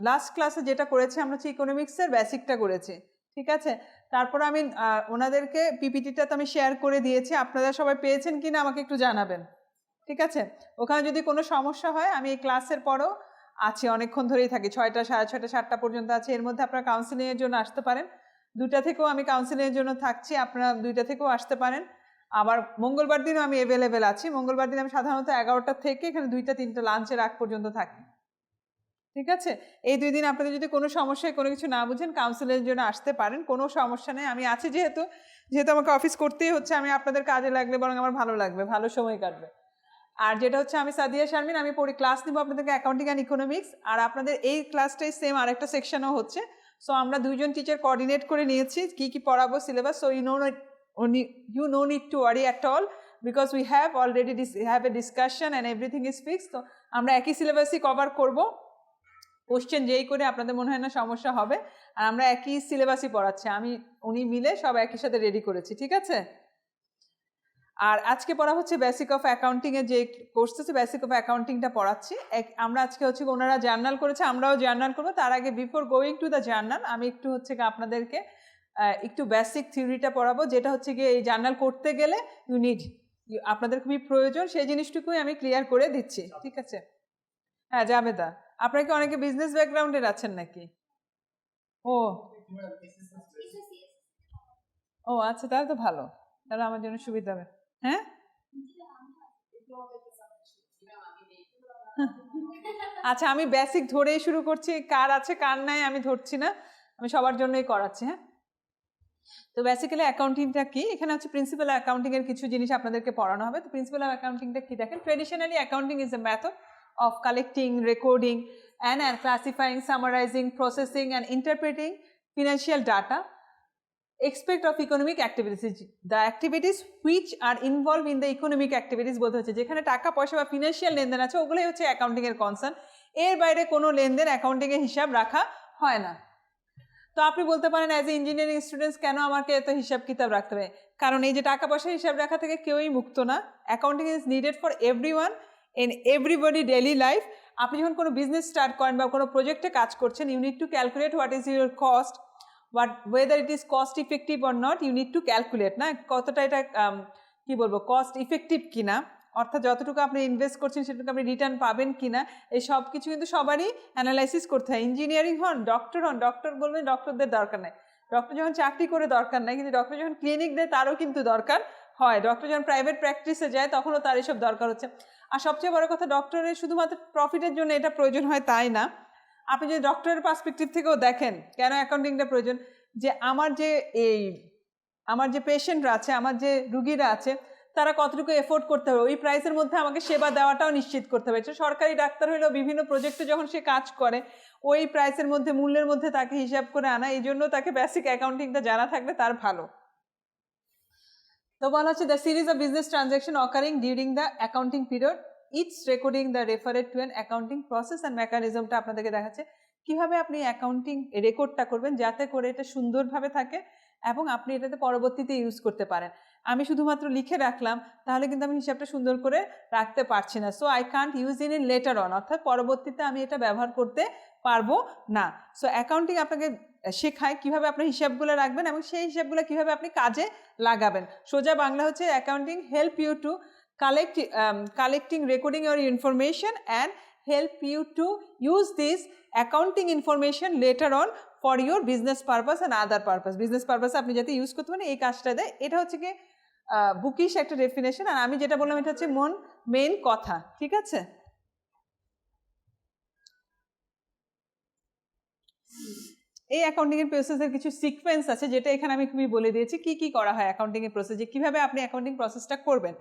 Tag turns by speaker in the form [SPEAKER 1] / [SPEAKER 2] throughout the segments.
[SPEAKER 1] Last ক্লাসে যেটা করেছি আমরা হচ্ছে ইকোনমিক্সের বেসিকটা করেছি, ঠিক আছে। তারপর আমি ওনাদেরকে পিপিটিটা তো আমি শেয়ার করে দিয়েছি, আপনারা সবাই পেয়েছেন কিনা আমাকে একটু জানাবেন, ঠিক আছে। ওখানে যদি কোনো সমস্যা হয় আমি এই ক্লাসের পরও আছি, অনেকক্ষণ ধরেই থাকি, 6টা, 6:30, 7টা পর্যন্ত আছে। এর মধ্যে আপনারা কাউন্সিলিংয়ের জন্য আসতে পারেন, 2টা থেকেও আমি কাউন্সিলিংয়ের জন্য থাকছি, আপনারা 2টা থেকেও আসতে পারেন। আবার মঙ্গলবার দিনও আমি অ্যাভেলেবেল আছি। মঙ্গলবার দিন আমি সাধারণত 11টা থেকে এখানে 2টা 3টা লাঞ্চের আগ পর্যন্ত থাকি, ঠিক আছে। এই 2 দিন আপনাদের যদি কোনো সমস্যায় কোনো কিছু না বুঝেন কাউন্সিলের জন্য আসতে পারেন, কোনো সমস্যা নেই, আমি আছি। যেহেতু আমাকে অফিস করতেই হচ্ছে, আমি আপনাদের কাজে লাগলে বরং আমার ভালো লাগবে, ভালো সময় কাটবে। আর যেটা হচ্ছে আমি সাদিয়া শারমিন, আমি ক্লাস নিব আপনাদেরকে অ্যাকাউন্টিং অ্যান্ড ইকোনমিক্স। আর আপনাদের এই ক্লাসটাই সেম আরেকটা সেকশনও হচ্ছে। সো আমরা 2জন টিচার কোঅর্ডিনেট করে নিয়েছি কী কী পড়াবো syllabus. So you no need to worry at all because we have already have a discussion and everything is fixed. তো আমরা একই সিলেবাসই কভার করব, কোশ্চেন যেই করে আপনাদের মনে হয় না সমস্যা হবে। আর আমরা একই সিলেবাসই পড়াচ্ছি, উনি মিলে সব একই সাথে রেডি করেছি, ঠিক আছে। আর আজকে পড়া হচ্ছে বেসিক অফ অ্যাকাউন্টিংয়ের যে কোর্স আছে, বেসিক অফ অ্যাকাউন্টিংটা পড়াচ্ছি। আমরা আজকে হচ্ছে ওনারা জার্নাল করেছে, আমরাও জার্নাল করবো। তার আগে before going to the journal আমি একটু হচ্ছে আপনাদেরকে একটু বেসিক থিওরিটা পড়াবো, যেটা হচ্ছে গিয়ে এই জার্নাল করতে গেলে আপনাদের খুবই প্রয়োজন, সেই জিনিসটুকুই আমি ক্লিয়ার করে দিচ্ছি, ঠিক আছে। হ্যাঁ জাবেদা, আপনারা কি অনেকে বিজনেস ব্যাকগ্রাউন্ডের আছেন নাকি? ও ও আচ্ছা, তাহলে তো ভালো, তাহলে আমার জন্য সুবিধা হবে। হ্যাঁ আচ্ছা, আমি বেসিক ধরেই শুরু করছি, কার আছে কার নাই আমি ধরছি না, আমি সবার জন্যই করাচ্ছি। হ্যাঁ, তো বেসিক্যালি অ্যাকাউন্টিংটা কি, এখানে হচ্ছে প্রিন্সিপাল অ্যাকাউন্টিং এর কিছু জিনিস আপনাদেরকে পড়ানো হবে। তো প্রিন্সিপাল অ্যাকাউন্টিংটা কি দেখেন, traditionally accounting is a method of collecting, recording and classifying, summarizing, processing and interpreting financial data aspect of economic activities. The activities which are involved in the economic activities বলতে হচ্ছে যেখানে টাকা পয়সা বা ফিনান্সিয়াল লেনদেন আছে ওগুলোই হচ্ছে অ্যাকাউন্টিং এর কনসার্ন। এর বাইরে কোনো লেনদেন অ্যাকাউন্টিং এর হিসাব রাখা হয় না। তো আপনি বলতে পারেন অ্যাজ এ ইঞ্জিনিয়ারিং স্টুডেন্টস কেন আমাকে এত হিসাব কিতাব রাখতে হবে? কারণ এই যে টাকা পয়সা হিসাব রাখা থেকে কেউই মুক্ত না। Accounting is needed for everyone in everybody daily life. আপনি যখন কোনো বিজনেস স্টার্ট করেন বা কোনো প্রজেক্টে কাজ করছেন, you need to calculate what is your cost, whether it is cost effective or not, you need to calculate না কতটা এটা কি বলবো কস্ট ইফেক্টিভ কিনা, অর্থাৎ যতটুকু আপনি ইনভেস্ট করছেন সেটুকু আপনি রিটার্ন পাবেন কিনা, এই সব কিছু কিন্তু সবারই অ্যানালাইসিস করতে হয়। ইঞ্জিনিয়ারিং হন, ডক্টর হন, ডক্টর বলবেন ডক্টরদের দরকার নেই, ডক্টর যখন চাকরি করে দরকার নাই, কিন্তু ডক্টর যখন ক্লিনিক দেয় তারও কিন্তু দরকার হয়, ডক্টর যখন প্রাইভেট প্র্যাকটিসে যায় তখনও তার এসব দরকার হচ্ছে। আর সবচেয়ে বড় কথা, ডক্টরের শুধুমাত্র প্রফিটের জন্য এটা প্রয়োজন হয় তাই না। আপনি যদি ডক্টরের পার্সপেক্টিভ থেকেও দেখেন কেন অ্যাকাউন্টিংটা প্রয়োজন, যে আমার যে পেশেন্টরা আছে, আমার যে রুগীরা আছে, তারা কতটুকু এফোর্ড করতে হবে, ওই প্রাইসের মধ্যে আমাকে সেবা দেওয়াটাও নিশ্চিত করতে হবে। সরকারি ডাক্তার হলেও বিভিন্ন প্রজেক্টে যখন সে কাজ করে ওই প্রাইসের মধ্যে, মূল্যের মধ্যে তাকে হিসাব করে আনা, এই জন্য তাকে বেসিক অ্যাকাউন্টিংটা জানা থাকলে তার ভালো। তো বলা হচ্ছে the series of business transaction occurring during the accounting period, it's recording the referred to an accounting process and মেকানিজমটা আপনাদেরকে দেখাচ্ছে কিভাবে আপনি অ্যাকাউন্টিং রেকর্ডটা করবেন যাতে করে এটা সুন্দরভাবে থাকে এবং আপনি এটাতে পরবর্তীতে ইউজ করতে পারেন। আমি শুধুমাত্র লিখে রাখলাম তাহলে কিন্তু আমি হিসাবটা সুন্দর করে রাখতে পারছি না। So I can't use in letter on, অর্থাৎ পরবর্তীতে আমি এটা ব্যবহার করতে পারবো না। সো অ্যাকাউন্টিং আপনাকে শেখায় কিভাবে আপনি হিসাবগুলো রাখবেন এবং সেই হিসাবগুলো কিভাবে আপনি কাজে লাগাবেন। সোজা বাংলা হচ্ছে accounting help you to collecting, recording your information and help you to use this accounting information later on for your business purpose and other purpose. Business purpose আপনি যাতে ইউজ করতে পারেন এই কাজটা দেয়। এটা হচ্ছে কি বুকিশ একটা ডেফিনেশন, আর আমি যেটা বললাম এটা হচ্ছে মেইন কথা, ঠিক আছে। এই অ্যাকাউন্টিং এর প্রসেসের কিছু সিকোয়েন্স আছে যেটা এখানে আমি খুবই বলে দিয়েছি কি কি করা হয় অ্যাকাউন্টিং এর প্রসেসে, কিভাবে আপনি অ্যাকাউন্টিং প্রসেসটা করবেন।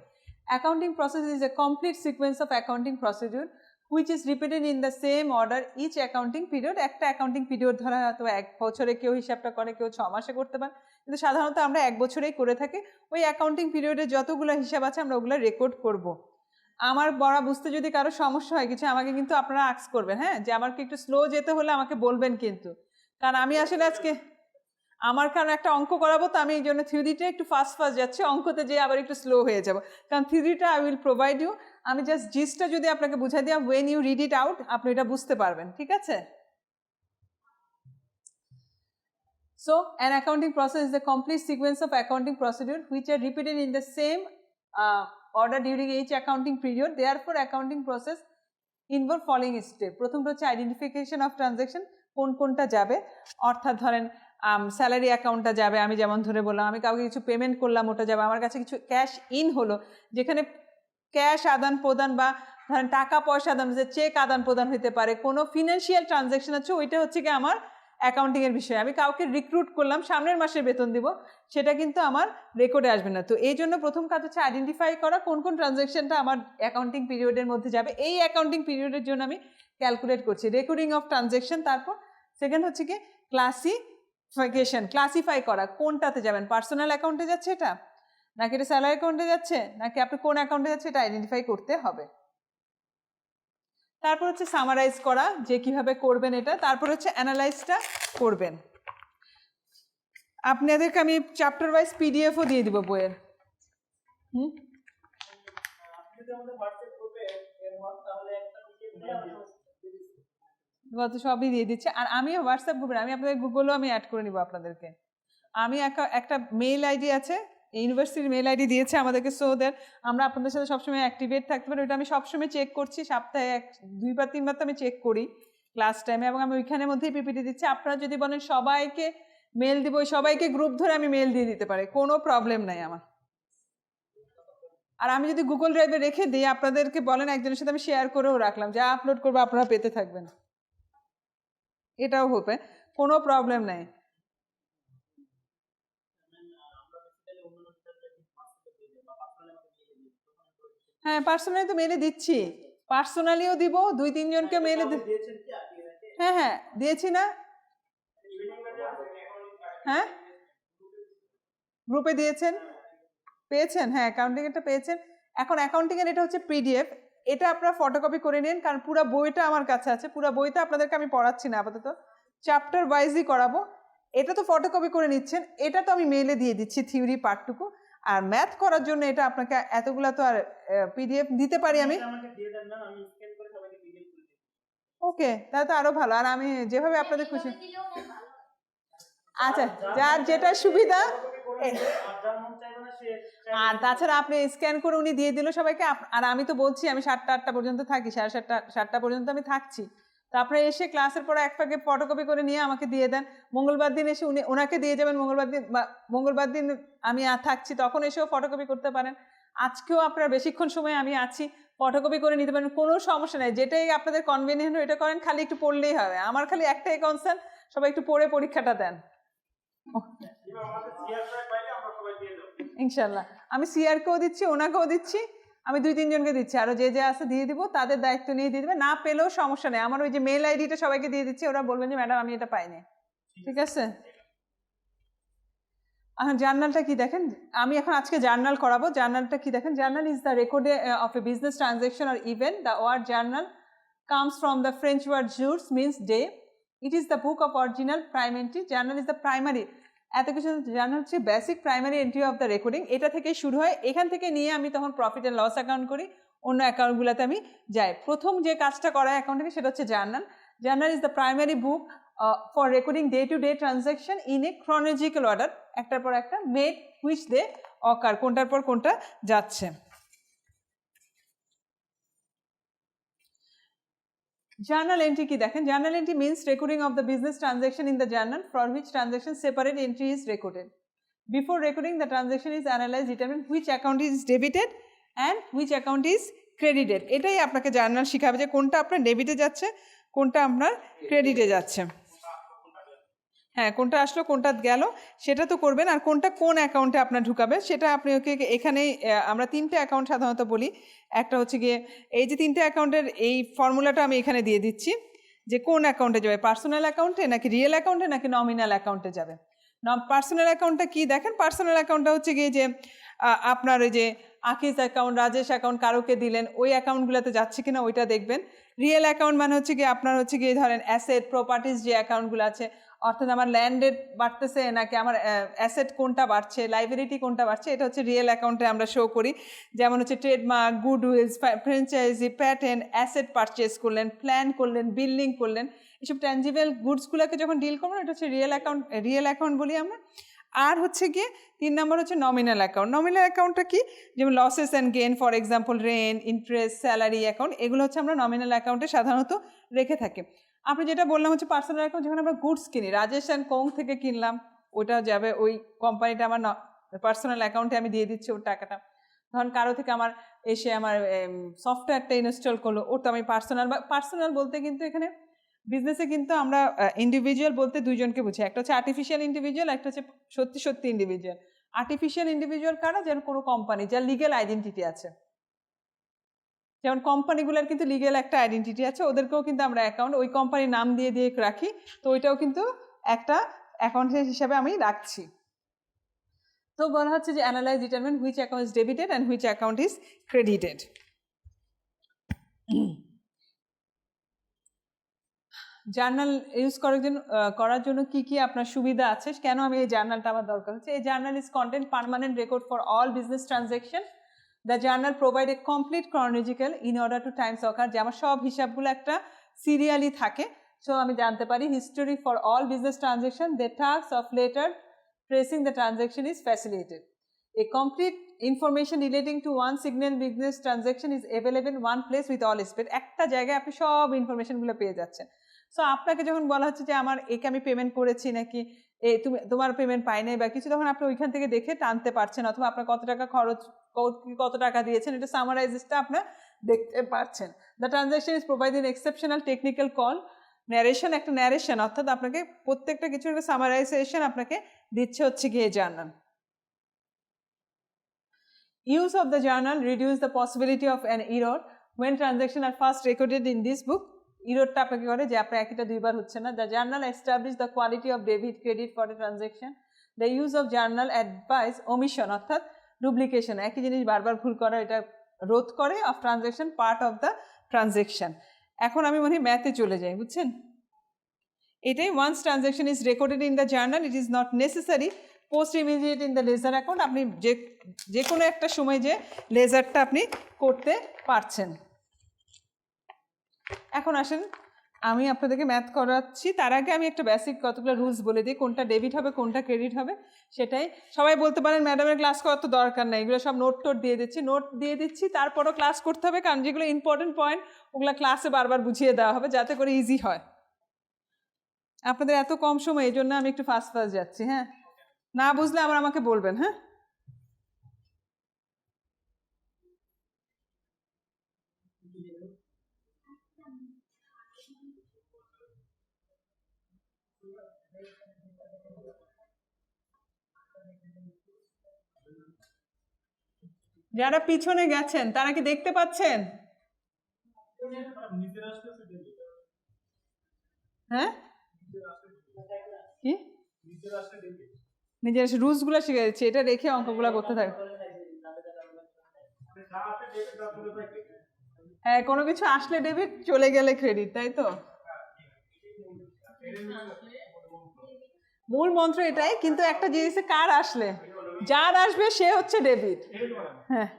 [SPEAKER 1] Accounting process is a complete sequence of accounting procedure which is repeated in the same order each accounting period. একটা অ্যাকাউন্টিং পিরিয়ড ধরা হয়তো 1 বছরে কেউ হিসাবটা করে, কেউ 6 মাসে করতে পারে, কিন্তু সাধারণত আমরা 1 বছরেই করে থাকি। ওই অ্যাকাউন্টিং পিরিয়ডে যতগুলো হিসাব আছে আমরা ওগুলো রেকর্ড করব। আমার বড় বুঝতে যদি কারো সমস্যা হয় কিছু আমাকে কিন্তু আপনারা আস্ক করবেন, হ্যাঁ, যে আমাকে একটু স্লো যেতে হলে আমাকে বলবেন কিন্তু, কারণ আমি আসলে আজকে আমার কারণ একটা অঙ্ক করাবো, তো আমি এই জন্য থিওরিটা একটু ফাস্ট যাচ্ছি, অঙ্কতে যেয়ে আবার একটু স্লো হয়ে যাব, কারণ থিওরিটা আই উইল প্রোভাইড ইউ। আমি জাস্ট জিসটা যদি আপনাকে বুঝাই দিই, when you read it out আপনি এটা বুঝতে পারবেন, ঠিক আছে? So an accounting process is the complete sequence of accounting procedure which are repeated in the same order during each accounting period. Therefore accounting process involve following step. প্রথমটা হচ্ছে identification of transaction, কোনটা যাবে, অর্থাৎ ধরেন salary অ্যাকাউন্টটা যাবে, আমি যেমন ধরে বললাম আমি কাউকে কিছু পেমেন্ট করলাম, ওটা যাবে। আমার কাছে কিছু ক্যাশ ইন হলো, যেখানে ক্যাশ আদান প্রদান বা ধরেন টাকা পয়সা আদান, চেক আদান প্রদান হতে পারে, কোনো ফিনান্সিয়াল ট্রানজাকশন আছে, ওইটা হচ্ছে কি আমার অ্যাকাউন্টিংয়ের বিষয়। আমি কাউকে রিক্রুট করলাম, সামনের মাসে বেতন দিব, সেটা কিন্তু আমার রেকর্ডে আসবে না। তো এই জন্য প্রথম কাজ হচ্ছে আইডেন্টিফাই করা কোন ট্রানজাকশনটা আমার অ্যাকাউন্টিং পিরিয়ডের মধ্যে যাবে, এই অ্যাকাউন্টিং পিরিয়ডের জন্য আমি ক্যালকুলেট করছি রেকর্ডিং অফ ট্রানজাকশন। তারপর সেকেন্ড হচ্ছে কি ক্লাসিফিকেশন, ক্লাসিফাই করা কোনটাতে যাবেন, পার্সোনাল অ্যাকাউন্টে যাচ্ছে এটা, নাকি এটা স্যালারি অ্যাকাউন্টে যাচ্ছে, নাকি আপনি কোন অ্যাকাউন্টে যাচ্ছে, এটা আইডেন্টিফাই করতে হবে। তারপর হচ্ছে সামারাইজ করা, যে কিভাবে করবেন এটা। তারপর হচ্ছে অ্যানালাইজটা করবেন। আপনাদেরকে আমি চ্যাপ্টার ওয়াইজ পিডিএফও দিয়ে দিব বইয়ের। গত সবই দিয়ে দিচ্ছে। আর আমিও হোয়াটসঅ্যাপ গ্রুপে, আমি আপনাদের গুগলও আমি অ্যাড করে নিব আপনাদেরকে। আমি একটা মেইল আইডি আছে, ইউনিভার্সিটির মেল আইডি দিয়েছে আমাদেরকে, সো দ্যাট আমরা আপনাদের সাথে সবসময় অ্যাক্টিভেট থাকতে পারি। ওইটা আমি সবসময় চেক করছি, সপ্তাহে 2 বা 3 বার তো আমি চেক করি ক্লাস টাইমে, এবং আমি ওইখানের মধ্যেই পিপিটি দিচ্ছি। আপনারা যদি বলেন সবাইকে মেল দিব, সবাইকে গ্রুপ ধরে আমি মেল দিয়ে দিতে পারি, কোনো প্রবলেম নাই আমার। আর আমি যদি গুগল ড্রাইভে রেখে দিই, আপনাদেরকে বলেন একজনের সাথে আমি শেয়ার করেও রাখলাম, যা আপলোড করবো আপনারা পেতে থাকবেন, এটাও হবে, কোনো প্রবলেম নাই। হ্যাঁ, পার্সোনালি তো মেলে দিচ্ছি, পার্সোনালিও দিব, 2-3 জনকে মেলে। হ্যাঁ হ্যাঁ দিয়েছি না, হ্যাঁ গ্রুপে দিয়েছেন, পেয়েছেন? হ্যাঁ অ্যাকাউন্টিংয়েরটা পেয়েছেন। এখন অ্যাকাউন্টিংয়ের এটা হচ্ছে পিডিএফ, এটা আপনারা ফটোকপি করে নিন, কারণ পুরো বইটা আমার কাছে আছে। পুরো বইটা আপনাদেরকে আমি পড়াচ্ছি না আপাতত, চ্যাপ্টার ওয়াইজই করাবো। এটা তো ফটোকপি করে নিচ্ছেন, এটা তো আমি মেলে দিয়ে দিচ্ছি থিওরি পার্টটুকু। আর ম্যাথ করার জন্য এটা আপনাকে এতগুলা তো আর পিডিএফ দিতে পারি আমি। ওকে, তাহলে তো আরো ভালো। আর আমি যেভাবে আপনাদের খুশি, আচ্ছা যার যেটা সুবিধা। আর তাছাড়া আপনি স্ক্যান করে উনি দিয়ে দিল সবাইকে। আর আমি তো বলছি আমি 7টা-8টা পর্যন্ত থাকি, 7:30 পর্যন্ত আমি থাকছি। তো আপনারা এসে ক্লাসের পরে এক প্যাকেট ফটোকপি করে নিয়ে আমাকে দিয়ে দেন। মঙ্গলবার দিন এসে ওনাকে দিয়ে যাবেন, মঙ্গলবার দিন আমি থাকছি, তখন এসেও ফটোকপি করতে পারেন। আজকেও আপনার বেশিক্ষণ সময় আমি আছি, ফটোকপি করে নিতে পারেন, কোনো সমস্যা নেই। যেটাই আপনাদের কনভিনিয়েন্ট হয় এটা করেন, খালি একটু পড়লেই হবে। আমার খালি একটাই কনসার্ন, সবাই একটু পড়ে পরীক্ষাটা দেন ইনশাল্লাহ। আমি সিআরকেও দিচ্ছি, ওনাকেও দিচ্ছি, আমি 2-3 জনকে দিচ্ছি, আরো যে আছে দিয়ে দিব, তাদের দায়িত্ব নিয়ে দিয়ে দেবে। না পেলেও সমস্যা নেই, আমার ওই যে মেল আইডিটা সবাইকে দিয়ে দিচ্ছি, ওরা বলবেন যে ম্যাডাম আমি এটা পাইনি, ঠিক আছে? জার্নালটা কি দেখেন, আমি এখন আজকে জার্নাল করাবো। জার্নালটা কি দেখেন, journal is the record of a business transaction or event. The word journal comes from the French word jours, means day. It is the book of original prime entry. Journal is the primary, এত কিছু journal হচ্ছে basic primary entry of the recording. এটা থেকে শুরু হয়, এখান থেকে নিয়ে আমি তখন প্রফিট অ্যান্ড লস অ্যাকাউন্ট করি, অন্য অ্যাকাউন্টগুলোতে আমি যাই। প্রথম যে কাজটা করা হয় অ্যাকাউন্ট থেকে, সেটা হচ্ছে journal. Journal is the primary book for recording day to day transaction in a chronological order, একটার পর একটা, মেড হুইচ দে অকার, কোনটার পর কোনটা যাচ্ছে। Journal entry কি দেখেন, journal entry means recording of the business transaction in the journal for which transaction separate entry is recorded. Before recording, the transaction is analyzed, determine which account is debited and which account is credited. এটাই আপনাকে journal শিখাবে যে কোনটা আপনার ডেবিটে যাচ্ছে, কোনটা আপনার ক্রেডিটে যাচ্ছে। হ্যাঁ, কোনটা আসলো কোনটা গেল সেটা তো করবেন, আর কোনটা কোন অ্যাকাউন্টে আপনার ঢুকাবে সেটা আপনি ওকে এখানেই। আমরা 3টে অ্যাকাউন্ট সাধারণত বলি, একটা হচ্ছে গিয়ে এই যে 3টে অ্যাকাউন্টের এই ফর্মুলাটা আমি এখানে দিয়ে দিচ্ছি, যে কোন অ্যাকাউন্টে যাবে, পার্সোনাল অ্যাকাউন্টে নাকি রিয়েল অ্যাকাউন্টে নাকি নমিনাল অ্যাকাউন্টে যাবে। পার্সোনাল অ্যাকাউন্টটা কি দেখেন, পার্সোনাল অ্যাকাউন্টটা হচ্ছে গিয়ে যে আপনার ওই যে আকিজ অ্যাকাউন্ট, রাজেশ অ্যাকাউন্ট কারোকে দিলেন, ওই অ্যাকাউন্টগুলোতে যাচ্ছে কিনা ওইটা দেখবেন। রিয়েল অ্যাকাউন্ট মানে হচ্ছে কি আপনার হচ্ছে কি ধরেন অ্যাসেট প্রপার্টিস যে অ্যাকাউন্টগুলো আছে, অর্থাৎ আমার ল্যান্ডের বাড়তেছে নাকি আমার অ্যাসেট কোনটা বাড়ছে, লাইবিলিটি কোনটা বাড়ছে, এটা হচ্ছে রিয়েল অ্যাকাউন্টে আমরা শো করি। যেমন হচ্ছে trademark, goodwills, franchise, patent, asset purchase করলেন, প্ল্যান করলেন, বিল্ডিং করলেন, এসব ট্যাঞ্জিবল গুডসগুলোকে যখন ডিল করবেন এটা হচ্ছে রিয়েল অ্যাকাউন্ট বলি আমরা। আর হচ্ছে গিয়ে 3 নম্বর হচ্ছে নমিনাল অ্যাকাউন্ট। নমিনাল অ্যাকাউন্টটা কি, যেমন losses and gain, for example rent, interest, salary account, এগুলো হচ্ছে আমরা নমিনাল অ্যাকাউন্টে সাধারণত রেখে থাকি। আপনি যেটা বললাম হচ্ছে পার্সোনাল অ্যাকাউন্ট, যখন আমরা গুডস কিনি, রাজেশ অ্যান্ড কোং থেকে কিনলাম, ওটা যাবে ওই কোম্পানিটা আমার পার্সোনাল অ্যাকাউন্টে আমি দিয়ে দিচ্ছি ওর টাকাটা। ধরুন কারো থেকে আমার এসে আমার সফটওয়্যারটা ইনস্টল করলো, ওটা আমি পার্সোনাল বলতে কিন্তু এখানে বিজনেসে কিন্তু আমরা ইন্ডিভিজুয়াল বলতে দুইজনকে বুঝি, একটা হচ্ছে আর্টিফিশিয়াল ইন্ডিভিজুয়াল, একটা হচ্ছে সত্যি সত্যি ইন্ডিভিজুয়াল। আর্টিফিশিয়াল ইন্ডিভিজুয়াল কারা, যেন কোনো কোম্পানি যার লিগ্যাল আইডেন্টিটি আছে, যেমন কোম্পানিগুলোর কিন্তু লিগ্যাল একটা আইডেন্টিটি আছে, ওদেরকেও কিন্তু আমরা অ্যাকাউন্ট ওই কোম্পানির নাম দিয়ে দিয়ে রাখি, তো ওইটাও কিন্তু একটা অ্যাকাউন্টের হিসাবে আমি রাখছি। তো বলা হচ্ছে যে analyse determine which account is debited and which account is credited. Journal use করার জন্য কি কি আপনার সুবিধা আছে, কেন আমি এই জার্নালটা আমার দরকার হচ্ছে। এই journal is content permanent record for all business transaction. The journal provide a complete chronological in order to times occur, যে আমার সব হিসাবগুলো একটা সিরিয়ালি থাকে, সো আমি জানতে পারি। History for all business transaction, the task of letter tracing the transaction is facilitated. A complete information relating to one single business transaction is available in one place with all speed. একটা জায়গায় আপনি সব ইনফরমেশনগুলো পেয়ে যাচ্ছেন। So আপনাকে যখন বলা হচ্ছে যে আমার একে আমি পেমেন্ট করেছি নাকি তোমার পেমেন্ট পাই নাই বা কিছু, তখন আপনি ওইখান থেকে দেখে টানতে পারছেন, অথবা আপনার কত টাকা খরচ, কত টাকা দিয়েছেন, এটা সামারাইজটা আপনার দেখতে পাচ্ছেন। The transaction is providing exceptional technical call narration, একটা ন্যারেশন, অর্থাৎ আপনাকে প্রত্যেকটা কিছু একটা সামারাইজেশন আপনাকে দিচ্ছে হচ্ছে গিয়ে journal. Use of the journal reduce the possibility of an error when transactions are first recorded in this book. Errorটা আপনাকে করে যে আপনার একটা দুইবার হচ্ছে না। The journal establish the quality of debit credit for the transaction. The use of journal advise omission, অর্থাৎ duplication, একই জিনিস বারবার ভুল করা, এটা রোধ করে of transaction part of the transaction. এখন আমি মনে হয় ম্যাথে চলে যাই, বুঝছেন? এটাই once transaction is recorded in the journal, it is not necessary post immediate in the laser account, আপনি যে কোনো একটা সময় যে লেজারটা আপনি করতে পারছেন। এখন আসেন আমি আপনাদেরকে ম্যাথ করাচ্ছি, তার আগে আমি একটা বেসিক কতগুলো রুলস বলে দিই, কোনটা ডেবিট হবে কোনটা ক্রেডিট হবে সেটাই। সবাই বলতে পারেন ম্যাডামের ক্লাস করার তো দরকার নেই, এগুলো সব নোট দিয়ে দিচ্ছি, তারপরও ক্লাস করতে হবে, কারণ যেগুলো ইম্পর্টেন্ট পয়েন্ট ওগুলো ক্লাসে বারবার বুঝিয়ে দেওয়া হবে যাতে করে ইজি হয়। আপনাদের এত কম সময়, এই জন্য আমি একটু ফাস্ট যাচ্ছি। হ্যাঁ, না বুঝলে আবার আমাকে বলবেন। হ্যাঁ, যারা পিছনে গেছেন তারা কি দেখতে পাচ্ছেন? হ্যাঁ, কি নিজের রুলস গুলো শিখে যাচ্ছে, এটা রেখে অঙ্কগুলো করতে থাকে। হ্যাঁ, কোনো কিছু আসলে ডেবিট, চলে গেলে ক্রেডিট, তাই তো? মূল মন্ত্র এটাই, কিন্তু একটা জিনিসে কার আসলে, যার আসবে সে হচ্ছে ডেবিট। হ্যাঁ,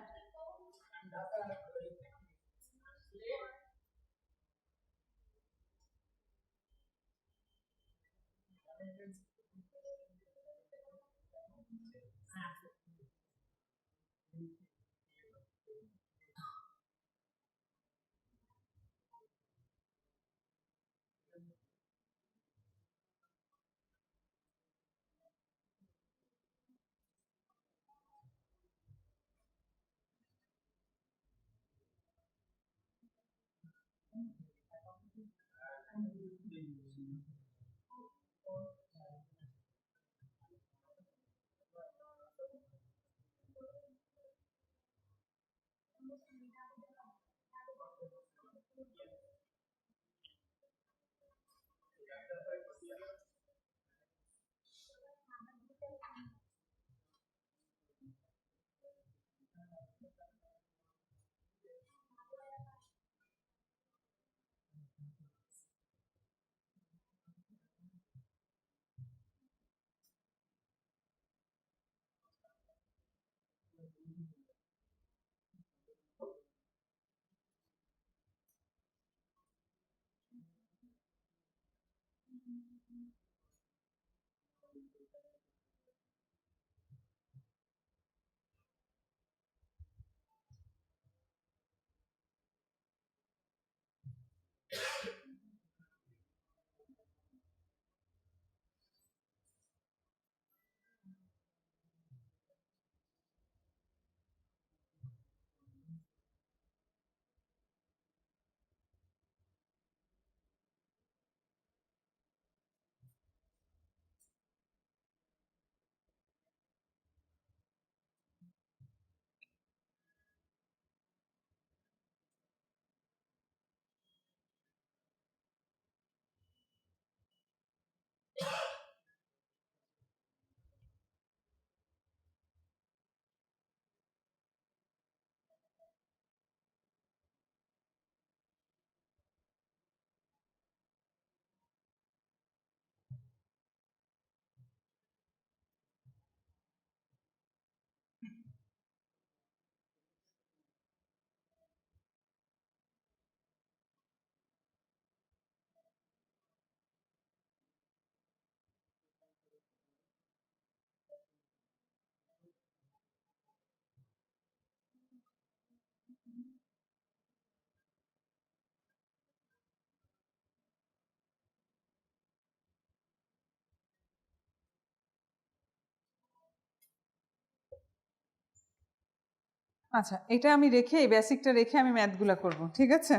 [SPEAKER 1] আচ্ছা, এটা আমি রেখে এই বেসিকটা রেখে আমি ম্যাথগুলো করব, ঠিক আছে?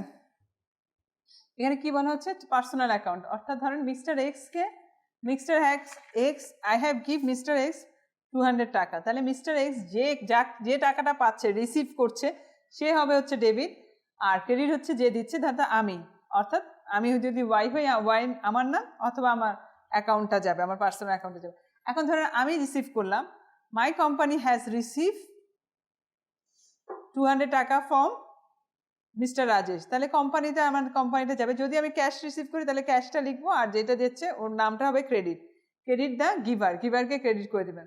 [SPEAKER 1] এখানে কি বলা হচ্ছে, পার্সোনাল অ্যাকাউন্ট, অর্থাৎ ধরেন mister x I have give mister x 200 টাকা, তাহলে মিস্টার এক্স যে টাকাটা পাচ্ছে, রিসিভ করছে, সে হবে হচ্ছে ডেবিট, আর ক্রেডিট হচ্ছে যে দিচ্ছে, ধরো আমি, অর্থাৎ আমি যদি ওয়াই হই, ওয়াই আমার নাম, অথবা আমার অ্যাকাউন্টটা যাবে, আমার পার্সোনাল অ্যাকাউন্টে যাবে। এখন ধরেন আমি রিসিভ করলাম, মাই কোম্পানি হ্যাজ রিসিভ 200 টাকা ফ্রম মিস্টার রাজেশ, তাহলে কোম্পানিতে আমার কোম্পানিতে যাবে। যদি আমি ক্যাশ রিসিভ করি তাহলে ক্যাশটা লিখবো, আর যেটা দিচ্ছে ওর নামটা হবে ক্রেডিট দ্য গিভারকে ক্রেডিট করে দেবেন।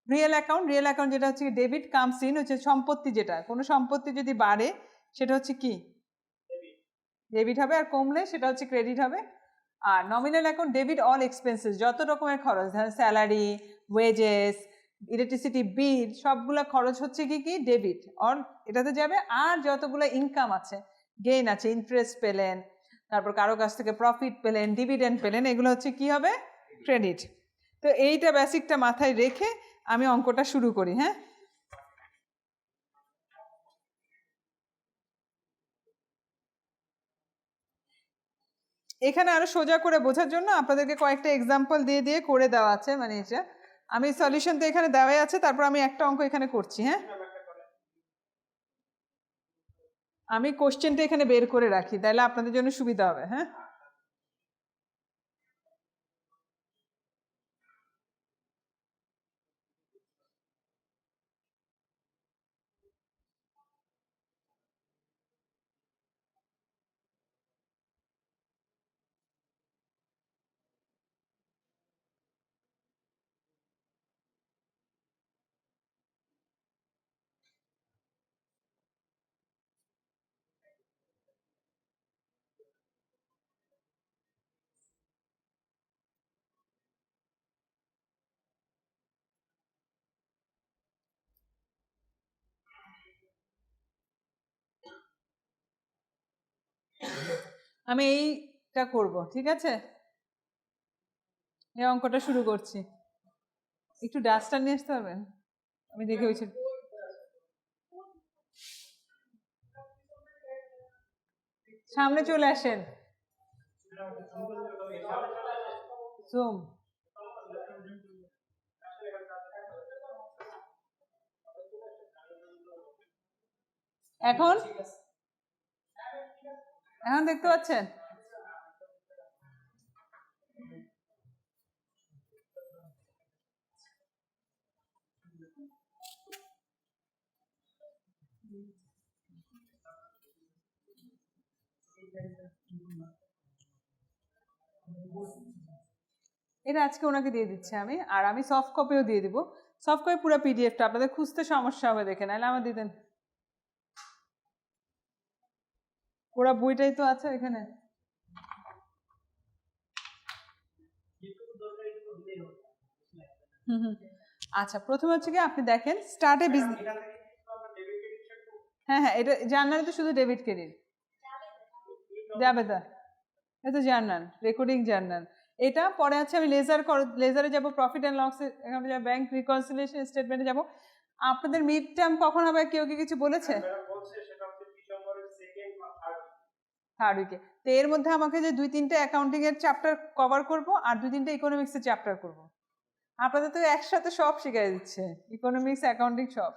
[SPEAKER 1] রিয়েল অ্যাকাউন্ট যেটা হচ্ছে ডেবিট কামস ইন, হচ্ছে সম্পত্তি, যেটা কোনো সম্পত্তি যদি বাড়ে সেটা হচ্ছে কি ডেবিট হবে, আর কমলে সেটা হচ্ছে ক্রেডিট হবে। আর nominal account debit all expenses, যত রকমের খরচ, ধরেন স্যালারি, ওয়েজেস, ইলেকট্রিসিটি বিল, সবগুলো খরচ হচ্ছে কি ডেবিট, অর এটাতে যাবে। আর যতগুলো ইনকাম আছে, গেইন আছে, ইন্টারেস্ট পেলেন, তারপর কারো কাছ থেকে প্রফিট পেলেন, ডিভিডেন্ড পেলেন, এগুলো হচ্ছে কি হবে ক্রেডিট। তো এইটা বেসিকটা মাথায় রেখে আমি অঙ্কটা শুরু করি। হ্যাঁ, এখানে আরো সোজা করে বোঝার জন্য আপনাদেরকে কয়েকটা এক্সাম্পল দিয়ে করে দেওয়া আছে, মানে এটা আমি সলিউশন তো এখানে দেওয়াই আছে, তারপর আমি একটা অঙ্ক এখানে করছি। হ্যাঁ, আমি কোশ্চেনটা এখানে বের করে রাখি, তাহলে আপনাদের জন্য সুবিধা হবে। হ্যাঁ, আমি এইটা করব, ঠিক আছে? এই অঙ্কটা শুরু করছি। একটু ডাস্টার নিয়ে আসতে পারবেন? আমি দেখে হয়েছি, সামনে চলে আসেন। জুম, এখন এখন দেখতে পাচ্ছেন? এটা আজকে ওনাকে দিয়ে দিচ্ছি আমি, আর আমি সফট কপিও দিয়ে দিব। সফট কপি পুরো পিডিএফটা, আপনাদের খুঁজতে সমস্যা হবে দেখে, নাহলে আমার দিতেন। পুরো বইটাই তো আছে এখানে। আচ্ছা, প্রথমে হচ্ছে কি আপনি দেখেন স্টার্ট এ বিজনেস। হ্যাঁ হ্যাঁ, এটা জার্নালে তো শুধু ডেবিট ক্রেডিট যাবে। এটা জার্নাল, রেকর্ডিং জার্নাল। এটা পরে আছে আমি লেজারে যাব, প্রফিট অ্যান্ড লস এখানে যাব, ব্যাংক রিকনসিলিয়েশন স্টেটমেন্টে যাব। আপনাদের মিড টার্ম কখন হবে, কেউ কি কিছু বলেছে? থার্ড উইকে। তো এর মধ্যে আমাকে যে 2-3টে অ্যাকাউন্টিং এর চ্যাপ্টার কভার করব আর 2-3টে ইকোনমিক্স এর চ্যাপ্টার করব। আপনাদের তো একসাথে সব শিখিয়ে দিচ্ছে, ইকোনমিক্স, অ্যাকাউন্টিং সব।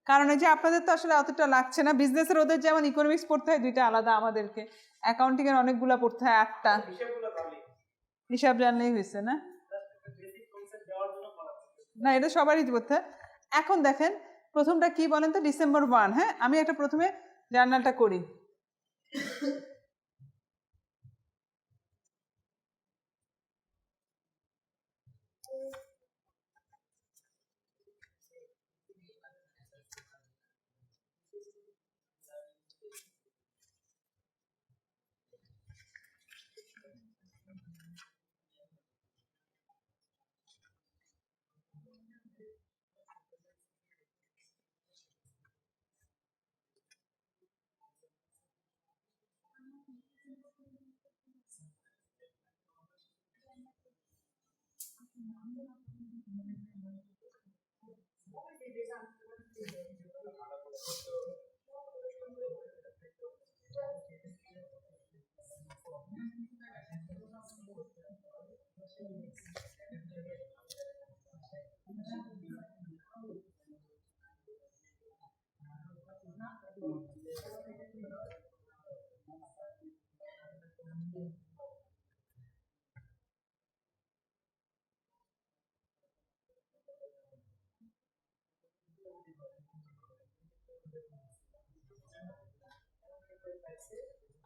[SPEAKER 1] কারণ এই যে আপনাদের তো আসলে অতটা লাগছে না, বিজনেসের ওদের যেমন ইকোনমিক্স পড়তে হয় 2টা আলাদা, আমাদেরকে অ্যাকাউন্টিং এর অনেকগুলা পড়তে হয় 8টা। হিসাব জানলেই হয়েছে না? না, এটা সবারই পড়তে হয়। এখন দেখেন প্রথমটা কি বলেন তো, ডিসেম্বর 1। হ্যাঁ, আমি একটা প্রথমে জার্নালটা করি।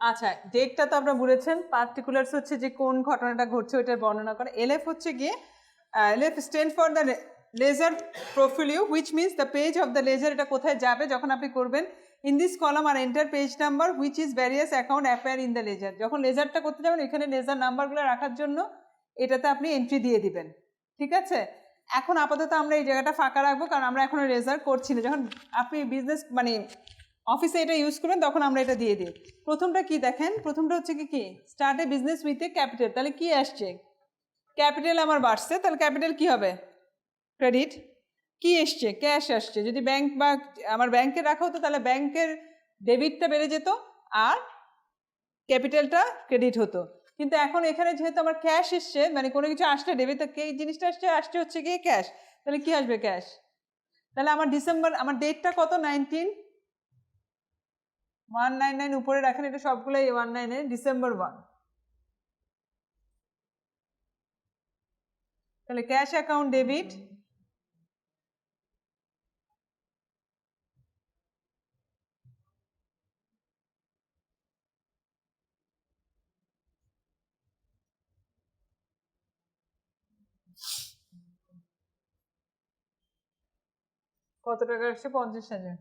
[SPEAKER 1] আচ্ছা, ডেটটা তো আপনারা বলেছেন, পার্টিকুলারস হচ্ছে যে কোন ঘটনাটা ঘটছে ওইটার বর্ণনা করে। এলএফ হচ্ছে গিয়ে LF stand for the ledger folio, which means the page of the ledger. এটা কোথায় যাবে যখন আপনি করবেন? In this column are enter page number which is various account appear in the ledger. যখন লেজারটা করতে যাবেন এখানে লেজার নাম্বারগুলো রাখার জন্য এটাতে আপনি এন্ট্রি দিয়ে দিবেন। ঠিক আছে, এখন আপাতত আমরা এই জায়গাটা ফাঁকা রাখবো কারণ আমরা এখনো লেজার করছি না। যখন আপনি বিজনেস মানে অফিসে এটা ইউজ করবেন তখন আমরা এটা দিয়ে দিই। প্রথমটা কি দেখেন, প্রথমটা হচ্ছে কি start a business with a capital. তাহলে কি আসছে? ক্যাপিটাল আমার বাড়ছে, তাহলে ক্যাপিটাল কি হবে? ক্রেডিট। কি এসছে? ক্যাশ আসছে। যদি ব্যাংক বা আমার ব্যাংকে রাখা হতো তাহলে ব্যাংকের ডেবিটটা বেড়ে যেত আর ক্যাপিটালটা ক্রেডিট হতো। কিন্তু এখন এখানে যেহেতু আমার ক্যাশ এসছে, মানে কোনো কিছু আসলে ডেবিট, এই জিনিসটা আসছে হচ্ছে গিয়ে ক্যাশ। তাহলে কি আসবে? ক্যাশ। তাহলে আমার ডিসেম্বর, আমার ডেটটা কত? 199 উপরে রাখেন, এটা সবগুলোই 199, ডিসেম্বর 1। তাহলে ক্যাশ অ্যাকাউন্ট ডেবিট, কত টাকা আসছে? 50,000।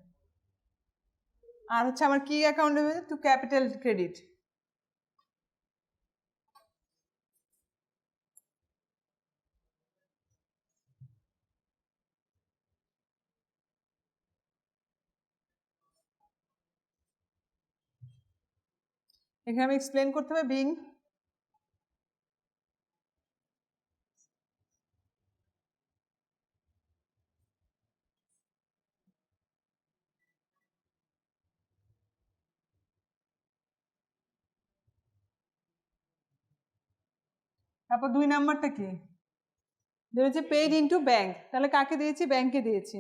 [SPEAKER 1] আর হচ্ছে আমার কি অ্যাকাউন্ট হবে? To capital credit. এখানে আমি এক্সপ্লেন করতে হবে বিং। তারপর 2 নাম্বারটা কি? দিয়েছে পেড ইনটু ব্যাংক। তাহলে কাকে দিয়েছি? ব্যাংকে দিয়েছি।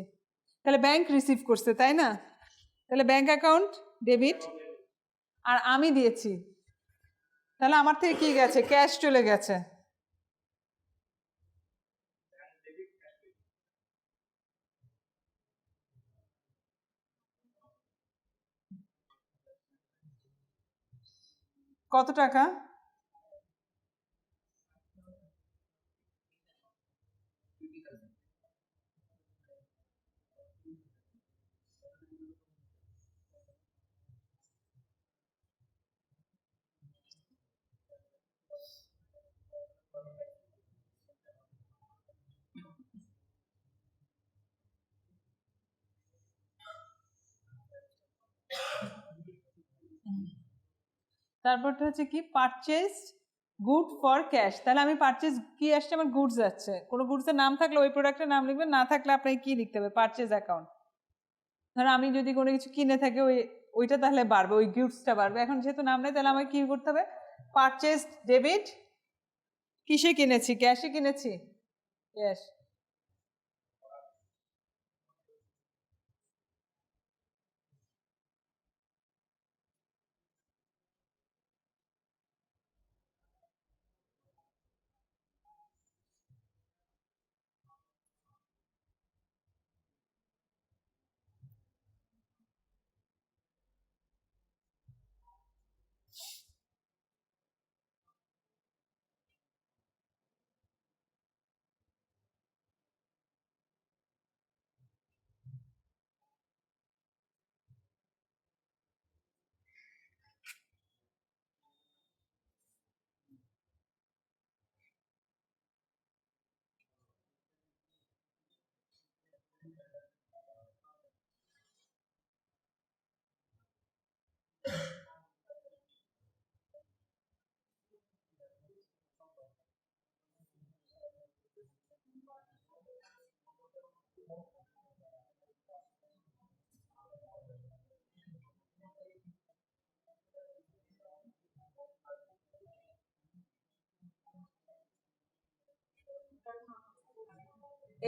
[SPEAKER 1] তাহলে ব্যাংক রিসিভ করছে, তাই না? তাহলে ব্যাংক অ্যাকাউন্ট ডেবিট। আর আমি দিয়েছি, তাহলে আমার থেকে কি গেছে? ক্যাশ চলে গেছে। কত টাকা? তারপরটা হচ্ছে কি পারচেজ গুড ফর ক্যাশ, তাহলে আমি পারচেজ কি আসছে আমার গুডস যাচ্ছে, কোনো গুডসের নাম থাকলে ওই প্রোডাক্টের নাম লিখবেন, না থাকলে আপনাকে কি লিখতে হবে পারচেজ অ্যাকাউন্ট। ধরো আমি যদি কোনো কিছু কিনে থাকি ওইটা তাহলে বাড়বে, ওই গুডসটা বাড়বে। এখন যেহেতু নাম নেই তাহলে আমাকে কি করতে হবে, পারচেজ ডেবিট, কিসে কিনেছি, ক্যাশে কিনেছি, ক্যাশ।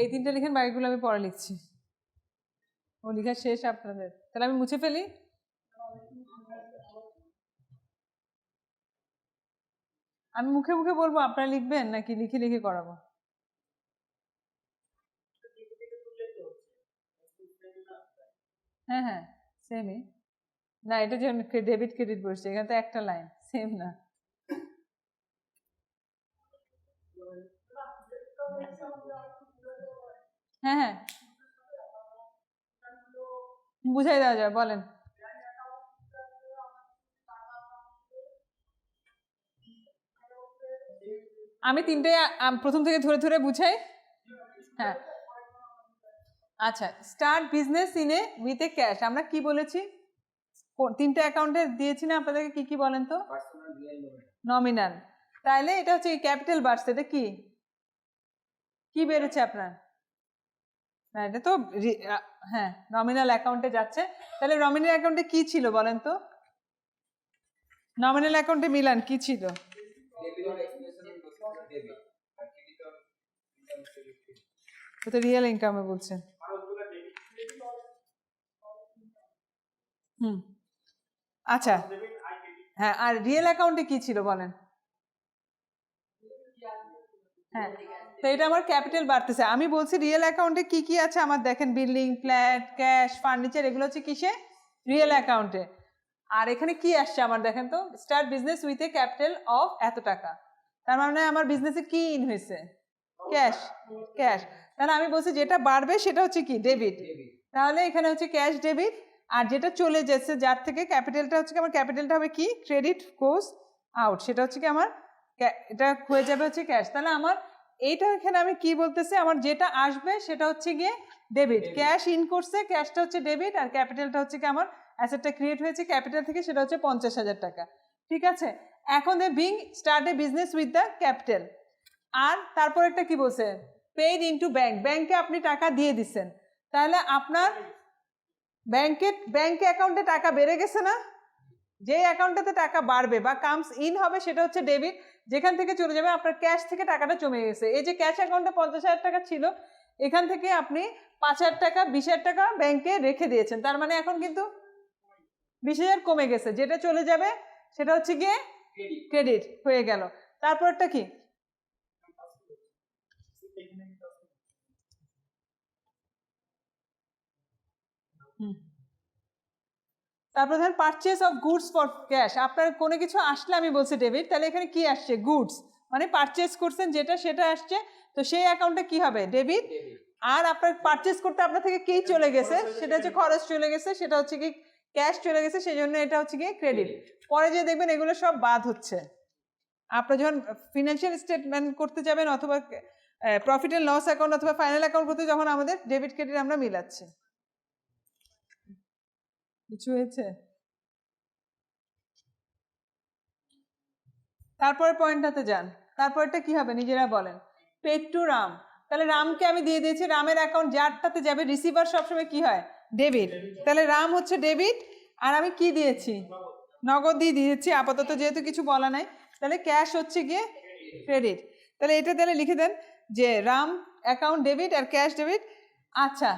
[SPEAKER 1] এই তিনটা লিখেন, বাকিগুলো আমি পরে লিখছি। ও লেখা শেষ আপনাদের, তাহলে আমি মুছে ফেলি। আমি মুখে মুখে বলবো, আপনারা লিখবেন নাকি লিখে লিখে করাবো? হ্যাঁ হ্যাঁ সেমই না, এটা যে ডেবিট ক্রেডিট বসছে, এখানে তো একটা লাইন, সেম না। হ্যাঁ হ্যাঁ বুঝাই দেওয়া যাবে, বলেন। আমি তিনটে প্রথম থেকে ধরে ধরে বুঝাই। হ্যাঁ আচ্ছা, start business in A with a cash, আমরা কি বলেছি, তিনটে অ্যাকাউন্টে দিয়েছি না আপনাদেরকে, কি কি বলেন তো? নমিনাল। তাইলে এটা হচ্ছে ক্যাপিটাল বাড়ছে, এটা কি কি বেড়েছে আপনার? না এটা তো হ্যাঁ নমিনাল অ্যাকাউন্টে যাচ্ছে। তাহলে নমিনাল অ্যাকাউন্টে কি ছিল বলেন তো, নমিনাল অ্যাকাউন্টে মিলান কি ছিল? তো রিয়েল ইনকামে বলছেন। হুম আচ্ছা হ্যাঁ, আর রিয়েল অ্যাকাউন্টে কি ছিল বলেন? হ্যাঁ তো এটা আমার ক্যাপিটাল বাড়তেছে। আমি বলছি রিয়েল অ্যাকাউন্টে কি কি আছে আমার, দেখেন বিল্ডিং, ফ্ল্যাট, ক্যাশ, ফার্নিচার, এগুলো হচ্ছে কিসে, রিয়েল অ্যাকাউন্টে। আর এখানে কি আসছে আমার দেখেন তো, start business with a capital of এত টাকা, তার মানে আমার বিজনেসে কি ইন হয়েছে, ক্যাশ, ক্যাশ। তাহলে আমি বলছি যেটা বাড়বে সেটা হচ্ছে কি ডেবিট, তাহলে এখানে হচ্ছে ক্যাশ ডেবিট। আর যেটা চলে যাচ্ছে যার থেকে ক্যাপিটালটা হচ্ছে কি আমার, ক্যাপিটালটা হবে কি ক্রেডিট গোস আউট, সেটা হচ্ছে কি আমার এটা হয়ে যাবে হচ্ছে ক্যাশ। তাহলে আমার এইটা এখানে আমি কি বলতেছি, আমার যেটা আসবে সেটা হচ্ছে গিয়ে ডেবিট, ক্যাশ ইন করছে, ক্যাশটা হচ্ছে ডেবিট, আর ক্যাপিটালটা হচ্ছে কি আমার অ্যাসেটটা ক্রিয়েট হয়েছে ক্যাপিটাল থেকে, সেটা হচ্ছে 50,000 টাকা। ঠিক আছে, এখন being start a business with the capital. আর তারপর একটা কি বলছে, পেইড ইনটু ব্যাংক, ব্যাংকে আপনি টাকা দিয়ে দিচ্ছেন, তাহলে আপনার ব্যাংকে অ্যাকাউন্টে টাকা বেড়ে গেছে না, যে অ্যাকাউন্টটাতে টাকা বাড়বে বা কামস ইন হবে সেটা হচ্ছে ডেবিট, যেখান থেকে চলে যাবে আপনার ক্যাশ থেকে টাকাটা জমে গেছে। এই যে ক্যাশ অ্যাকাউন্টে 50,000 টাকা ছিল, এখান থেকে আপনি 5,000 টাকা 20,000 টাকা ব্যাংকে রেখে দিয়েছেন, তার মানে এখন কিন্তু 20,000 কমে গেছে, যেটা চলে যাবে সেটা হচ্ছে গিয়ে ক্রেডিট হয়ে গেল। তারপরটা কি, তারপর ধরেন purchase of goods for cash, আপনার কোনো কিছু আসলে আমি বলছি ডেবিট, তাহলে এখানে কি আসছে গুডস, মানে পারচেস করছেন যেটা সেটা আসছে, তো সেই অ্যাকাউন্টে কি হবে ডেবিট। আর আপনার পারচেস করতে আপনার থেকে কি চলে গেছে, সেটা হচ্ছে খরচ চলে গেছে, সেটা হচ্ছে কি ক্যাশ চলে গেছে, সেই জন্য এটা হচ্ছে কি ক্রেডিট। পরে যে দেখবেন এগুলো সব বাদ হচ্ছে, আপনার যখন ফিনান্সিয়াল স্টেটমেন্ট করতে যাবেন অথবা প্রফিট এন্ড লস অ্যাকাউন্ট অথবা ফাইনাল অ্যাকাউন্ট করতে, যখন আমাদের ডেবিট ক্রেডিট আমরা মিলাচ্ছি। কিছু হয়েছে? তারপরে পয়েন্টটাতে যান, তারপরটা কি হবে নিজেরা বলেন। পেড টু রাম, তাহলে রামকে আমি দিয়ে দিয়েছি, রামের অ্যাকাউন্ট যারটাতে যাবে, রিসিভার সবসময় কি হয় ডেবিট, তাহলে রাম হচ্ছে ডেবিট, আর আমি কি দিয়েছি নগদ দিয়ে দিয়েছি আপাতত যেহেতু কিছু বলা নাই, তাহলে ক্যাশ হচ্ছে গিয়ে ক্রেডিট। তাহলে এটা তাহলে লিখে দেন যে রাম অ্যাকাউন্ট ডেবিট আর ক্যাশ ডেবিট। আচ্ছা,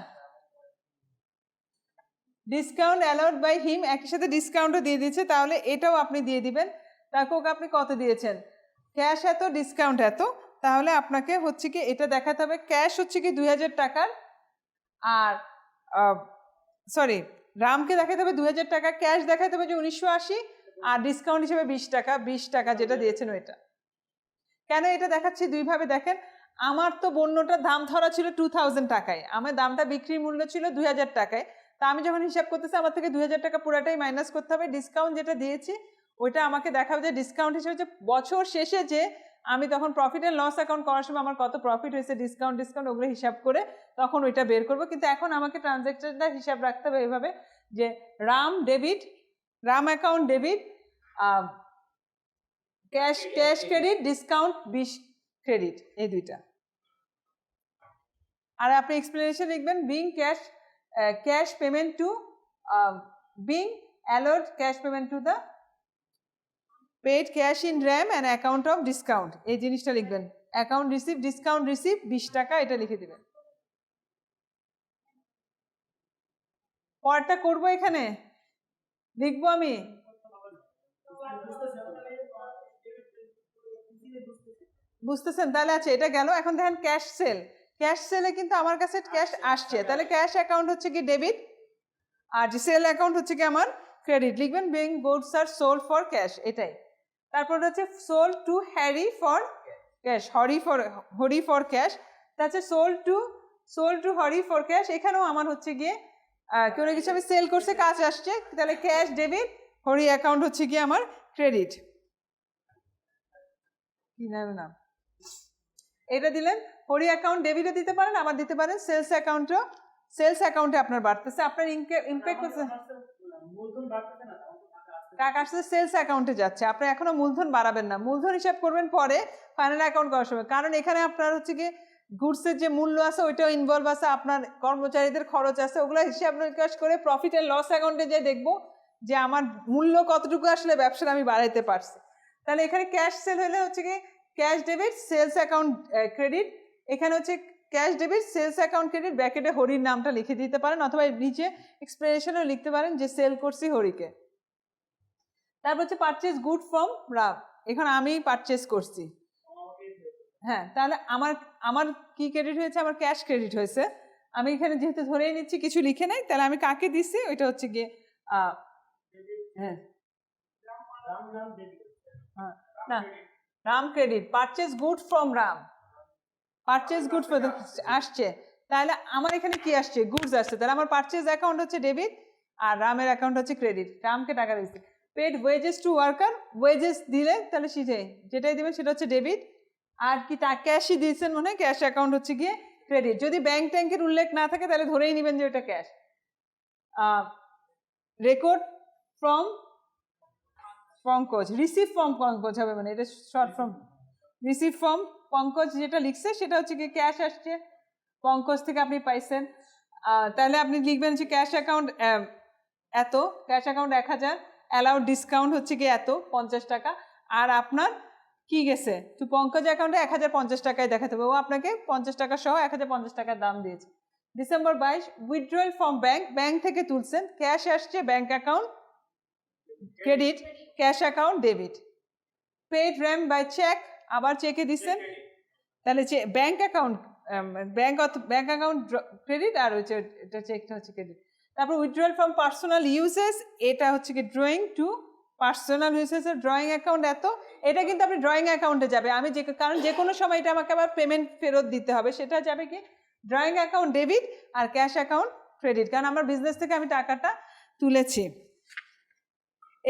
[SPEAKER 1] ডিসকাউন্ট অ্যালাউড বাই হিম, একই সাথে ডিসকাউন্টও দিয়ে দিয়েছে, তাহলে এটাও আপনি দিয়ে দিবেন। তাকে আপনি কত দিয়েছেন, ক্যাশ এত ডিসকাউন্ট এত, তাহলে আপনাকে হচ্ছে কি এটা দেখাতে হবে, ক্যাশ হচ্ছে কি 2000 টাকার, আর সরি রামকে দেখাতে হবে 2000 টাকা, ক্যাশ দেখাতে হবে যে 1980, আর ডিসকাউন্ট হিসেবে 20 টাকা যেটা দিয়েছেন ওইটা। কেন এটা দেখাচ্ছি দুইভাবে দেখেন, আমার তো বন্যটার দাম ধরা ছিল 2000 টাকায়, আমার দামটা বিক্রির মূল্য ছিল 2000 টাকায়, তা আমি যখন হিসাব করতেছি আমার থেকে 2000 টাকা পুরাটাই মাইনাস করতে হবে, ডিসকাউন্ট যেটা দিয়েছি ওইটা আমাকে দেখাবে যে ডিসকাউন্ট হিসেবে যে বছর শেষে যে আমি তখন প্রফিট অ্যান্ড লস অ্যাকাউন্ট করার সময় আমার কত প্রফিট হয়েছে, ডিসকাউন্ট ওগুলো হিসাব করে তখন ওইটা বের করবো। কিন্তু এখন আমাকে ট্রানজ্যাকশনটা হিসাব রাখতে হবে এইভাবে যে Ram debit, Ram account debit, cash credit, discount 20 credit, এই দুইটা। আর আপনি এক্সপ্লেনেশন লিখবেন being cash payment to being allowed cash payment to the paid cash in Ram and account of discount, এই জিনিসটা লিখবেন। অ্যাকাউন্ট রিসিভ, ডিসকাউন্ট রিসিভ 20 টাকা, এটা লিখে দিবেন। পরটা করবো, এখানে লিখবো আমি, বুঝতেছেন? তাহলে আছে এটা গেল। এখন দেখেন ক্যাশ সেল, ক্যাশ সেলে কিন্তু আমার কাছে ক্যাশ আসছে, তাহলে ক্যাশ অ্যাকাউন্ট হচ্ছে কি ডেবিট, আর যে সেল অ্যাকাউন্ট হচ্ছে কি আমার ক্রেডিট। লিখবেন being goods are sold for cash, এটাই। তারপর হচ্ছে sold to Harry for cash, Hari for cash, তাহলে sold to Hari for cash, এখানেও আমার হচ্ছে গিয়ে কোনো কিছু আমি সেল করছে, কাজ আসছে, তাহলে ক্যাশ ডেবিট, হরি অ্যাকাউন্ট হচ্ছে গিয়ে আমার ক্রেডিট। কি নাম এটা দিলেন, হরি অ্যাকাউন্ট ডেবিটও দিতে পারেন, আবার দিতে পারেন সেলস অ্যাকাউন্টও, সেলস অ্যাকাউন্টে আপনার বাড়তেছে, আপনার ইম্প্যাক্ট করছে, টাকা আসছে সেলস অ্যাকাউন্টে যাচ্ছে, আপনি এখনো মূলধন বাড়াবেন না, মূলধন হিসাব করবেন পরে ফাইনাল অ্যাকাউন্ট করার সময়, কারণ এখানে আপনার হচ্ছে কি গুডসের যে মূল্য আছে ওইটাও ইনভলভ আছে, আপনার কর্মচারীদের খরচ আছে, ওগুলো হিসাব নিকাশ করে প্রফিট অ্যান্ড লস অ্যাকাউন্টে যে দেখবো যে আমার মূল্য কতটুকু আসলে ব্যবসাটা আমি বাড়াইতে পারছি। তাহলে এখানে ক্যাশ সেল হলে হচ্ছে কি cash debit sales account credit, এখানে হচ্ছে cash debit sales account credit, ব্র্যাকেটে হরির নামটা লিখে দিতে পারেন, অথবা নিচে এক্সপ্লেনেশনও লিখতে পারেন যে সেল করছি হরিকে। তারপর হচ্ছে পারচেজ গুড ফ্রম রাম, এখন আমি পারচেজ করছি, হ্যাঁ, তাহলে আমার কি ক্রেডিট হয়েছে, আমার ক্যাশ ক্রেডিট হয়েছে। আমি এখানে যেহেতু ধরেই নিচ্ছি কিছু লিখে নাই, তাহলে আমি কাকে দিচ্ছি ওইটা হচ্ছে গিয়ে হ্যাঁ না Ram credit, purchase good from Ram, purchase good আসছে, তাহলে আমার এখানে কি আসছে গুডস আসছে, তাহলে আমার পারচেজ অ্যাকাউন্ট হচ্ছে ডেবিট আর রামের অ্যাকাউন্ট হচ্ছে ক্রেডিট, রামকে টাকা দিচ্ছে। Paid wages to worker, wages দিলে তাহলে যেটাই দেবেন সেটা হচ্ছে ডেবিট, আর কি ক্যাশই দিয়েছেন মনে হয়, ক্যাশ অ্যাকাউন্ট হচ্ছে গিয়ে ক্রেডিট। যদি ব্যাংক ট্যাঙ্কের উল্লেখ না থাকে তাহলে ধরেই নেবেন যে ওটা cash. Record from Pankaj, receive from Pankaj হবে, মানে এটা short form, receive from Pankaj যেটা লিখছে সেটা হচ্ছে কি ক্যাশ আসছে পঙ্কজ থেকে আপনি পাইছেন, তাহলে আপনি লিখবেন যে ক্যাশ অ্যাকাউন্ট এত, ক্যাশ অ্যাকাউন্ট 1000, অ্যালাউড ডিসকাউন্ট হচ্ছে কি এত 50 টাকা, আর আপনার কি গেছে তো পঙ্কজ অ্যাকাউন্টে 1050 টাকায় দেখাতে হবে, ও আপনাকে 50 টাকা সহ 1050 টাকার দাম দিয়েছে। ডিসেম্বর 22 উইথড্রয়াল ফ্রম ব্যাংক থেকে তুলছেন, ক্যাশ আসছে bank account credit, cash account debit. Paid Ram by cheque, আবার চেকে দিচ্ছেন, তাহলে bank account bank account credit, আর হচ্ছে এটা চেকটা হচ্ছে ক্রেডিট। তারপর উইথড্রয়াল ফ্রম পার্সোনাল ইউজেস, এটা হচ্ছে কি ড্রয়িং টু পার্সোনাল ইউজেসের ড্রয়িং অ্যাকাউন্ট এত, এটা কিন্তু আপনি ড্রয়িং অ্যাকাউন্টে যাবে, আমি কারণ যে কোনো সময় এটা আমাকে আবার পেমেন্ট ফেরত দিতে হবে, সেটা যাবে কি ড্রয়িং অ্যাকাউন্ট ডেবিট আর ক্যাশ অ্যাকাউন্ট ক্রেডিট, কারণ আমার বিজনেস থেকে আমি টাকাটা তুলেছি।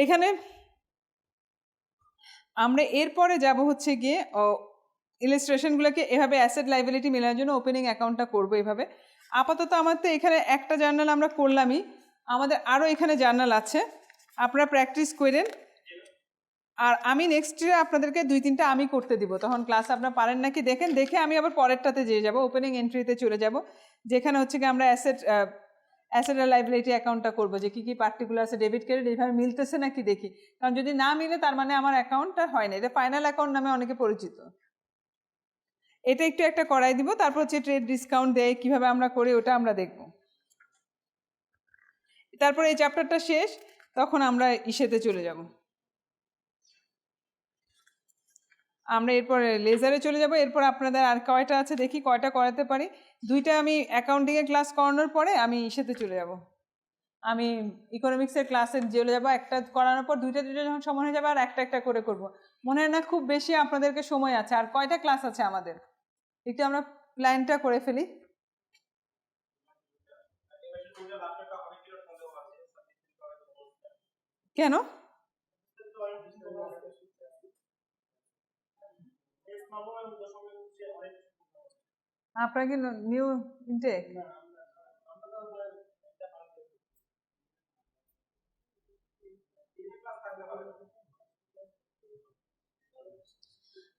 [SPEAKER 1] এখানে আমরা এরপরে যাব হচ্ছে গিয়ে ইলাস্ট্রেশনগুলোকে এভাবে অ্যাসেট লাইবিলিটি মেলানোর জন্য ওপেনিং অ্যাকাউন্টটা করবো এভাবে। আপাতত আমার তো এখানে একটা জার্নাল আমরা করলামই, আমাদের আরও এখানে জার্নাল আছে, আপনারা প্র্যাকটিস করেন। আর আমি নেক্সট ইয়ার আপনাদেরকে 2-3টা আমি করতে দিব, তখন ক্লাস আপনারা পারেন নাকি দেখেন, দেখে আমি আবার পরেরটাতে যেয়ে যাব, ওপেনিং এন্ট্রিতে চলে যাব, যেখানে হচ্ছে কি আমরা অ্যাসেট আর লাইবিলিটি অ্যাকাউন্টটা করবো, যে কী কী পার্টিকুলার আছে, ডেবিট ক্রেডিট এইভাবে মিলতেছে নাকি দেখি, কারণ যদি না মিলে তার মানে আমার অ্যাকাউন্টটা হয় না, এটা ফাইনাল অ্যাকাউন্ট নামে অনেকে পরিচিত। এটা একটু একটা করাই দিব, তারপর হচ্ছে ট্রেড ডিসকাউন্ট দেয় কীভাবে আমরা করি ওটা আমরা দেখব। তারপর এই চ্যাপ্টারটা শেষ, তখন আমরা ইসেতে চলে যাব, আমরা এরপরে লেজারে চলে যাব। এরপর আপনাদের আর কয়টা আছে দেখি, কয়টা করাতে পারি। 2টা আমি অ্যাকাউন্টিংয়ের ক্লাস করানোর পরে আমি ইসেতে চলে যাব, আমি ইকোনমিক্সের ক্লাসে চলে যাবো, একটা করানোর পর 2টা যখন সময় হয়ে যাবে আর একটা করে করব। মনে হয় না খুব বেশি আপনাদেরকে সময় আছে, আর কয়টা ক্লাস আছে আমাদের, একটু আমরা প্ল্যানটা করে ফেলি। কেন? আপনার কি নিউ ইনটেক?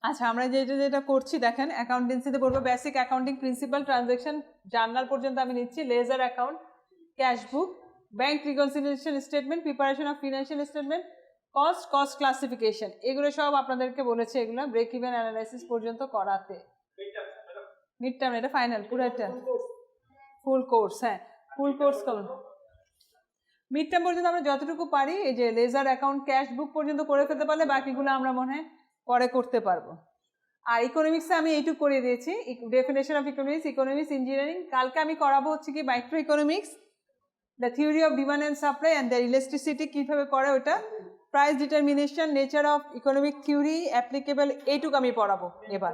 [SPEAKER 1] আচ্ছা, আমরা যেটা করছি দেখেন, অ্যাকাউন্টেন্সিতে পড়বো basic accounting principal, transaction journal পর্যন্ত আমি নিচ্ছি, laser account, cash book, bank reconciliation statement, preparation of financial statement, cost classification, এগুলো সব আপনাদেরকে বলেছে, এগুলো ব্রেক ইভেন অ্যানালাইসিস পর্যন্ত করাতে। মিড টার্ম, এটা ফাইনাল পুরোটা ফুল কোর্স, হ্যাঁ ফুল কোর্স করুন। মিড টার্ম পর্যন্ত আমরা যতটুকু পারি, এই যে লেজার অ্যাকাউন্ট ক্যাশ বুক পর্যন্ত করে ফেলতে পারলে বাকিগুলো আমরা মনে হয় পরে করতে পারবো। আর ইকোনমিক্সে আমি এইটুকু করে দিয়েছি, ডেফিনেশন অফ ইকোনমিক্স ইঞ্জিনিয়ারিং। কালকে আমি করাবো হচ্ছে কি micro economics, the theory of demand and supply and the elasticity কীভাবে করে ওটা, price determination, nature of economic theory applicable, এইটুকু আমি পড়াবো এবার।